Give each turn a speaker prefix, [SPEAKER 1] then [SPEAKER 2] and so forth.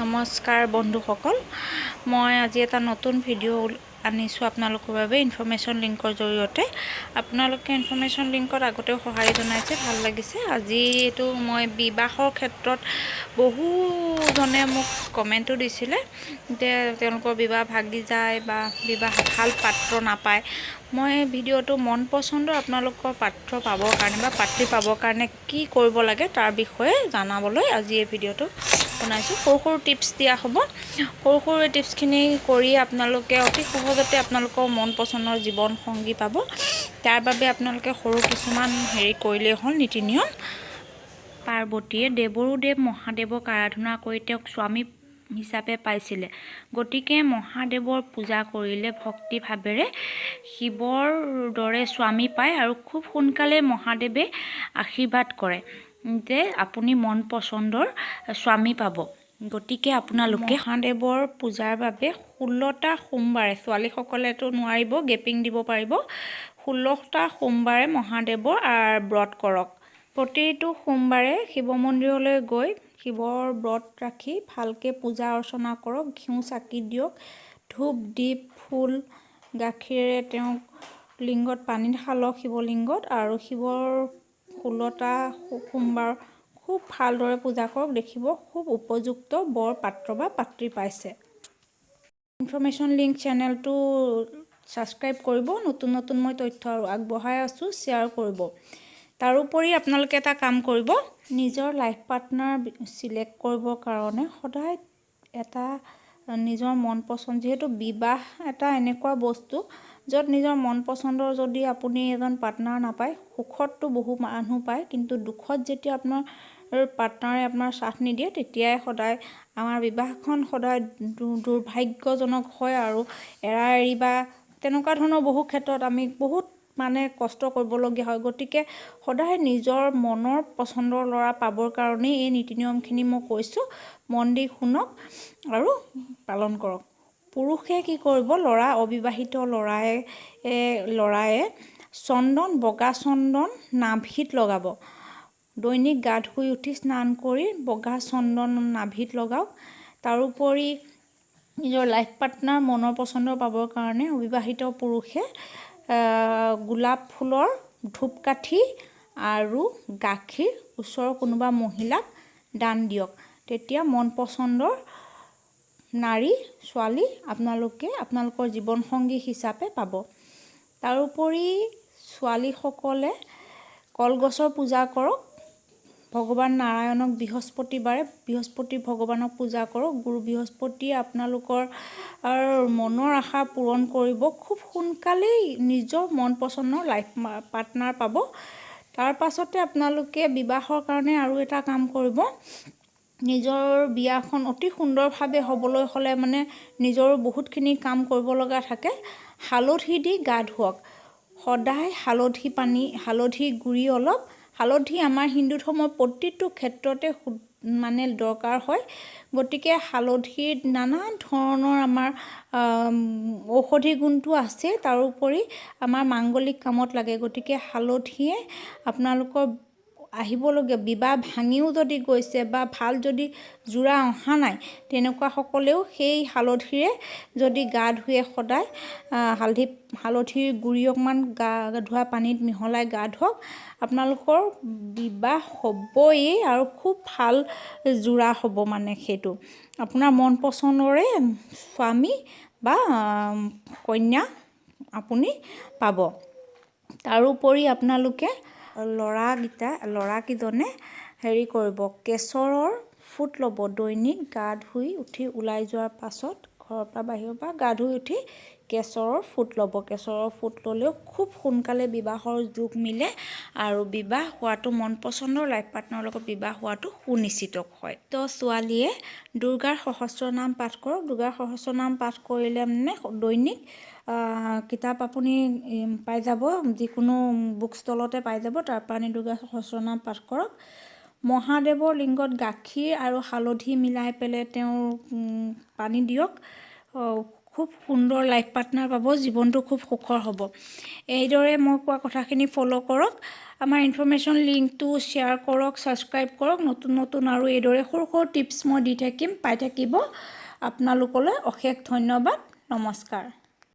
[SPEAKER 1] নমস্কাৰ বন্ধুসকল, মই আজি এটা নতুন ভিডিঅ' আনিছোঁ আপোনালোকৰ বাবে ইনফৰমেশ্যন লিংকৰ জৰিয়তে। আপোনালোকে ইনফৰমেশ্যন লিংকত আগতেও সঁহাৰি জনাইছে, ভাল লাগিছে। আজি এইটো মই বিবাহৰ ক্ষেত্ৰত বহুজনে মোক কমেণ্টো দিছিলে যে তেওঁলোকৰ বিবাহ ভাগি যায় বা বিবাহ ভাল পাত্ৰ নাপায়। মই ভিডিঅ'টো মন পচন্দৰ আপোনালোকৰ পাত্ৰ পাবৰ কাৰণে বা পাত্ৰী পাবৰ কাৰণে কি কৰিব লাগে তাৰ বিষয়ে জনাবলৈ আজি এই ভিডিঅ'টো বনাইছোঁ। সৰু সৰু টিপছ দিয়া হ'ব। সৰু সৰু টিপছখিনি কৰি আপোনালোকে অতি সহজতে আপোনালোকৰ মন পচন্দৰ জীৱন সংগী পাব। তাৰ বাবে আপোনালোকে সৰু কিছুমান কৰিলেই হ'ল নীতি নিয়ম। পাৰ্বতীয়ে দেৱৰুদেৱ মহাদেৱক আৰাধনা কৰি তেওঁক স্বামী হিচাপে পাইছিলে। গতিকে মহাদেৱৰ পূজা কৰিলে ভক্তি ভাৱেৰে শিৱৰ দৰে স্বামী পায় আৰু খুব সোনকালে মহাদেৱে আশীৰ্বাদ কৰে যে আপুনি মন পচন্দৰ স্বামী পাব। গতিকে আপোনালোকে মহাদেৱৰ পূজাৰ বাবে 16টা সোমবাৰে, ছোৱালীসকলেতো নোৱাৰিব, গেপিং দিব পাৰিব, 16টা সোমবাৰে মহাদেৱৰ ব্ৰত কৰক। প্ৰতিটো সোমবাৰে শিৱ মন্দিৰলৈ গৈ শিৱৰ ব্ৰত ৰাখি ভালকৈ পূজা অৰ্চনা কৰক। ঘিউ চাকি দিয়ক, ধূপ দীপ ফুল গাখীৰেৰে তেওঁক লিংগত পানী ঢালক, শিৱলিংগত, আৰু শিৱৰ 16টা সোমবাৰ খুব ভালদৰে পূজা কৰক। দেখিব খুব উপযুক্ত বৰ পাত্ৰ বা পাত্ৰী পাইছে। ইনফৰমেশ্যন লিংক চেনেলটো ছাবস্ক্ৰাইব কৰিব। নতুন নতুন মই তথ্য আগবঢ়াই আছোঁ, শ্বেয়াৰ কৰিব। তাৰোপৰি আপোনালোকে এটা কাম কৰিব, নিজৰ লাইফ পাৰ্টনাৰ চিলেক্ট কৰিবৰ কাৰণে সদায় এটা নিজৰ মন পচন্দ, যিহেতু বিবাহ এটা এনেকুৱা বস্তু য'ত নিজৰ মন পচন্দৰ যদি আপুনি এজন পাৰ্টনাৰ নাপায়, সুখততো বহু মানুহ পায়, কিন্তু দুখত যেতিয়া আপোনাৰ পাৰ্টনাৰে আপোনাৰ সাথ নিদিয়ে তেতিয়াই সদায় আমাৰ বিবাহখন সদায় দুৰ্ভাগ্যজনক হয় আৰু এৰা এৰি বা তেনেকুৱা ধৰণৰ বহু ক্ষেত্ৰত আমি বহুত কষ্ট কৰিবলগীয়া হয়। গতিকে সদায় নিজৰ মনৰ পচন্দৰ ল'ৰা পাবৰ কাৰণেই এই নীতি নিয়মখিনি মই কৈছোঁ। মন দি শুনক আৰু পালন কৰক। পুৰুষে কি কৰিব, অবিবাহিত ল'ৰায়ে চন্দন, বগা চন্দন নাভিত লগাব। দৈনিক গা ধুই উঠি স্নান কৰি বগা চন্দন নাভিত লগাওক। তাৰোপৰি নিজৰ লাইফ পাৰ্টনাৰ মনৰ পচন্দৰ পাবৰ কাৰণে অবিবাহিত পুৰুষে গোলাপ ফুলৰ ধূপকাঠি আৰু গাখীৰ ওচৰৰ কোনোবা মহিলাক দান দিয়ক। তেতিয়া মন পচন্দৰ নাৰী ছোৱালী আপোনালোকে আপোনালোকৰ জীৱনসংগী হিচাপে পাব। তাৰোপৰি ছোৱালীসকলে কলগছৰ পূজা কৰক। ভগৱান নাৰায়ণক বৃহস্পতি ভগৱানক পূজা কৰক। গুৰু বৃহস্পতিয়ে আপোনালোকৰ মনৰ আশা পূৰণ কৰিব। খুব সোনকালেই নিজৰ মন পচন্দৰ লাইফ পাৰ্টনাৰ পাব। তাৰ পাছতে আপোনালোকে বিবাহৰ কাৰণে আৰু এটা কাম কৰিব, নিজৰ বিয়াখন অতি সুন্দৰভাৱে হ'বলৈ হ'লে নিজৰো বহুতখিনি কাম কৰিব লগা থাকে। হালধি দি গা ধুৱক। সদায় হালধি গুড়ি অলপ, হালধি আমাৰ হিন্দু ধৰ্মৰ প্ৰতিটো ক্ষেত্ৰতে দৰকাৰ হয়। গতিকে হালধিৰ নানান ধৰণৰ আমাৰ ঔষধি গুণটো আছে, তাৰোপৰি আমাৰ মাংগলিক কামত লাগে। গতিকে হালধিয়ে আপোনালোকৰ আহিবলগীয়া বিবাহ ভাঙিও যদি গৈছে বা ভাল যদি যোৰা অহা নাই, তেনেকুৱাসকলেও সেই হালধিৰে যদি গা ধুৱে, সদায় হালধিৰ গুড়ি অকণমান গা ধোৱা পানীত মিহলাই গা ধুৱক। আপোনালোকৰ বিবাহ হ'বই আৰু খুব ভাল যোৰা হ'ব। সেইটো আপোনাৰ মন পচন্দৰে স্বামী বা কন্যা আপুনি পাব। তাৰোপৰি আপোনালোকে ল'ৰাকেইজনে কৰিব, কেশৰৰ ফুট ল'ব। দৈনিক গা ধুই উঠি ওলাই যোৱাৰ পাছত ঘৰৰ পৰা বাহিৰৰ পৰা গা ধুই উঠি কেশৰৰ ফুট ল'ব। কেশৰৰ ফুট ল'লেও খুব সোনকালে বিবাহৰ যোগ মিলে আৰু বিবাহ হোৱাটো মন পচন্দৰ লাইফ পাৰ্টনাৰৰ লগত বিবাহ হোৱাটো সুনিশ্চিত হয়। তো ছোৱালীয়ে দুৰ্গাৰ সহস্ৰনাম পাঠ কৰক। দুৰ্গাৰ সহস্ৰনাম পাঠ কৰিলে দৈনিক কিতাপ আপুনি পাই যাব, যিকোনো বুক ষ্টলতে পাই যাব। তাৰ পৰা আনি দুৰ্গা সহস্ৰনাম পাঠ কৰক। মহাদেৱৰ লিংগত গাখীৰ আৰু হালধি মিলাই পেলাই তেওঁৰ পানী দিয়ক। খুব সুন্দৰ লাইফ পাৰ্টনাৰ পাব, জীৱনটো খুব সুখৰ হ'ব। এইদৰে মই কোৱা কথাখিনি ফ'ল' কৰক, আমাৰ ইনফৰমেশ্যন লিংকটো শ্বেয়াৰ কৰক, ছাবস্ক্ৰাইব কৰক। নতুন আৰু এইদৰে সৰু সৰু টিপছ মই দি থাকিম, পাই থাকিব। আপোনালোকলৈ অশেষ ধন্যবাদ। নমস্কাৰ।